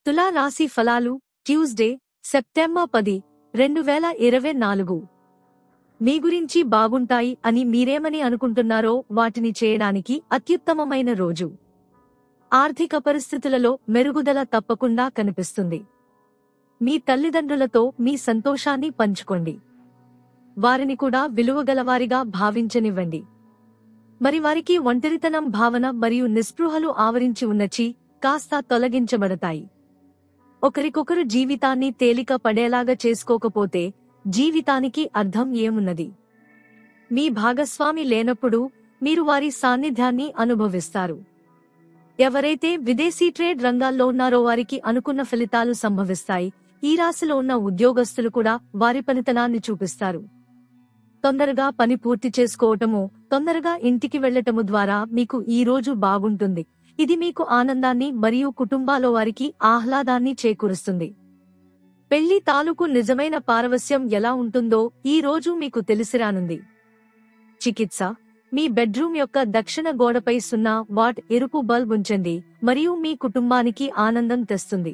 తులా రాశి ఫలాలు ట్యూస్డే సెప్టెంబర్ 10, 2024. మీ గురించి బాగుంటాయి అని మీరేమని అనుకుంటున్నారో వాటిని చేయడానికి అత్యుత్తమమైన రోజు. ఆర్థిక పరిస్థితులలో మెరుగుదల తప్పకుండా కనిపిస్తుంది. మీ తల్లిదండ్రులతో మీ సంతోషాన్ని పంచుకోండి. వారిని కూడా విలువగలవారిగా భావించనివ్వండి. మరి వారికి ఒంటరితనం భావన మరియు నిస్పృహలు ఆవరించి ఉన్నచి కాస్త తొలగించబడతాయి. ఒకరికొకరు జీవితాన్ని తేలిక పడేలాగా చేసుకోకపోతే జీవితానికి అర్థం ఏమున్నది? మీ భాగస్వామి లేనప్పుడు మీరు వారి సాన్నిధ్యాన్ని అనుభవిస్తారు. ఎవరైతే విదేశీ ట్రేడ్ రంగాల్లో ఉన్నారో వారికి అనుకున్న ఫలితాలు సంభవిస్తాయి. ఈ రాశిలో ఉన్న ఉద్యోగస్తులు కూడా వారి పనితనాన్ని చూపిస్తారు. తొందరగా పని పూర్తి చేసుకోవటము, తొందరగా ఇంటికి వెళ్లటము ద్వారా మీకు ఈ రోజు బాగుంటుంది. ఇది మీకు ఆనందాన్ని మరియు కుటుంబాల వారికి ఆహ్లాదాన్ని చేకూరుస్తుంది. పెళ్లి తాలూకు నిజమైన పారవస్యం ఎలా ఉంటుందో ఈ రోజు మీకు తెలిసిరానుంది. చికిత్స: మీ బెడ్రూమ్ యొక్క దక్షిణ గోడపై 0 వాట్ ఎరుపు బల్బ్ ఉంచండి మరియు మీ కుటుంబానికి ఆనందం తెస్తుంది.